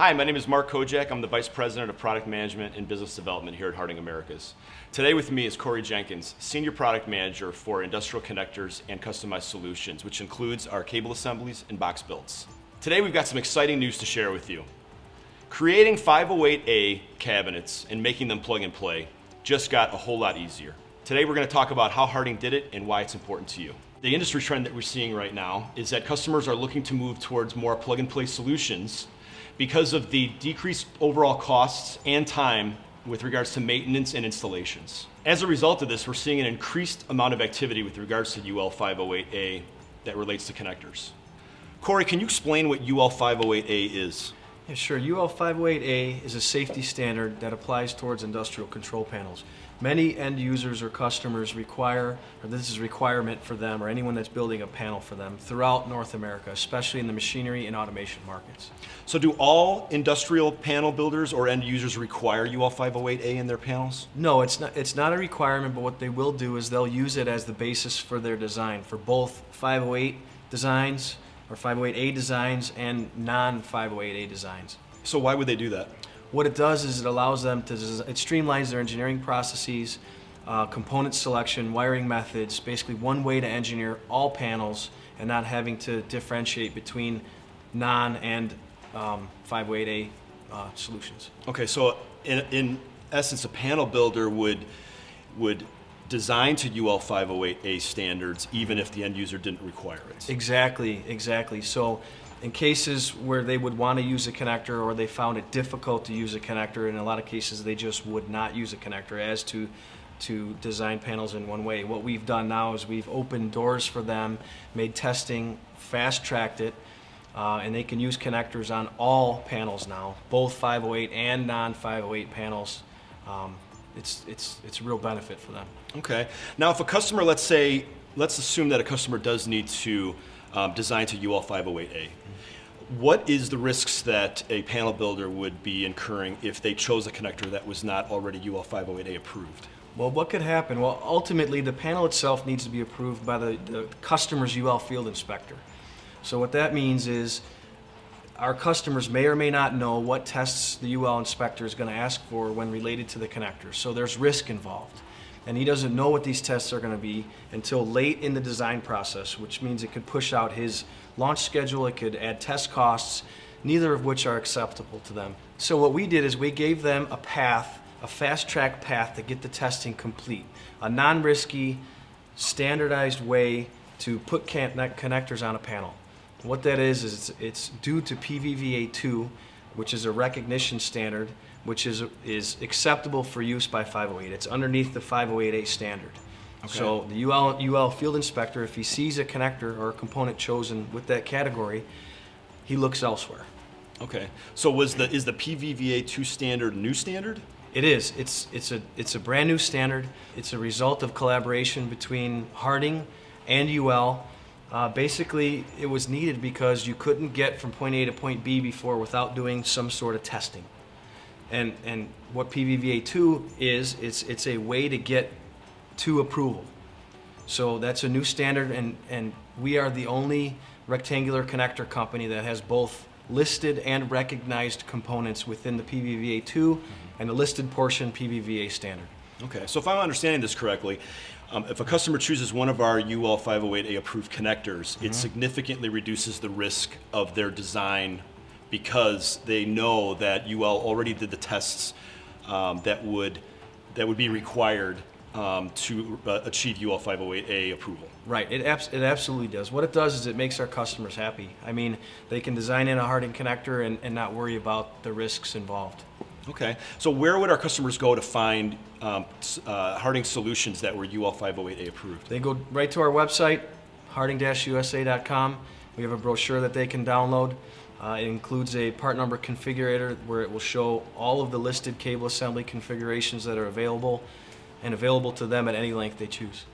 Hi, my name is Mark Kojak. I'm the Vice President of Product Management and Business Development here at Harding Americas. Today with me is Corey Jenkins, Senior Product Manager for Industrial Connectors and Customized Solutions, which includes our cable assemblies and box builds. Today we've got some exciting news to share with you. Creating 508A cabinets and making them plug and play just got a whole lot easier. Today we're going to talk about how Harding did it and why it's important to you. The industry trend that we're seeing right now is that customers are looking to move towards more plug and play solutions because of the decreased overall costs and time with regards to maintenance and installations. As a result of this, we're seeing an increased amount of activity with regards to UL 508A that relates to connectors. Corey, can you explain what UL 508A is? Yeah, sure. UL 508A is a safety standard that applies towards industrial control panels. Many end users or customers require, or this is a requirement for them or anyone that's building a panel for them throughout North America, especially in the machinery and automation markets. So do all industrial panel builders or end users require UL 508A in their panels? No, it's not a requirement, but what they will do is they'll use it as the basis for their design for both 508 designs or 508A designs and non-508A designs. So why would they do that? What it does is it allows them to, it streamlines their engineering processes, component selection, wiring methods, basically one way to engineer all panels and not having to differentiate between non and 508A solutions. Okay, so in essence, a panel builder would design to UL 508A standards even if the end user didn't require it. Exactly. So in cases where they would want to use a connector or they found it difficult to use a connector, in a lot of cases they just would not use a connector as to design panels in one way. What we've done now is we've opened doors for them, made testing, fast-tracked it, and they can use connectors on all panels now, both 508 and non-508 panels. It's a real benefit for them. Okay. Now if a customer, let's assume that a customer does need to design to UL 508A. What is the risks that a panel builder would be incurring if they chose a connector that was not already UL 508A approved? Well, what could happen? Well, ultimately the panel itself needs to be approved by the customer's UL field inspector. So what that means is our customers may or may not know what tests the UL inspector is going to ask for when related to the connector. So there's risk involved. And he doesn't know what these tests are going to be until late in the design process, which means it could push out his launch schedule, it could add test costs, neither of which are acceptable to them. So what we did is we gave them a path, a fast-track path to get the testing complete, a non-risky, standardized way to put connectors on a panel. What that is it's due to PVVA2, which is a recognition standard, which is acceptable for use by 508. It's underneath the 508A standard. Okay. So the UL field inspector, if he sees a connector or a component chosen with that category, he looks elsewhere. Okay. So is the PVVA2 standard new standard? It is. It's a brand new standard. It's a result of collaboration between Harding and UL. Basically, it was needed because you couldn't get from point A to point B before without doing some sort of testing. And what PVVA2 is, it's a way to get to approval. So that's a new standard, and we are the only rectangular connector company that has both listed and recognized components within the PVVA2 and the listed portion PVVA standard. Okay, so if I'm understanding this correctly, if a customer chooses one of our UL 508A approved connectors, it significantly reduces the risk of their design because they know that UL already did the tests that would be required to achieve UL 508A approval. Right, it absolutely does. What it does is it makes our customers happy. I mean, they can design in a Harding connector and not worry about the risks involved. Okay, so where would our customers go to find Harding solutions that were UL 508A approved? They go right to our website, harding-usa.com. We have a brochure that they can download. It includes a part number configurator where it will show all of the listed cable assembly configurations that are available and available to them at any length they choose.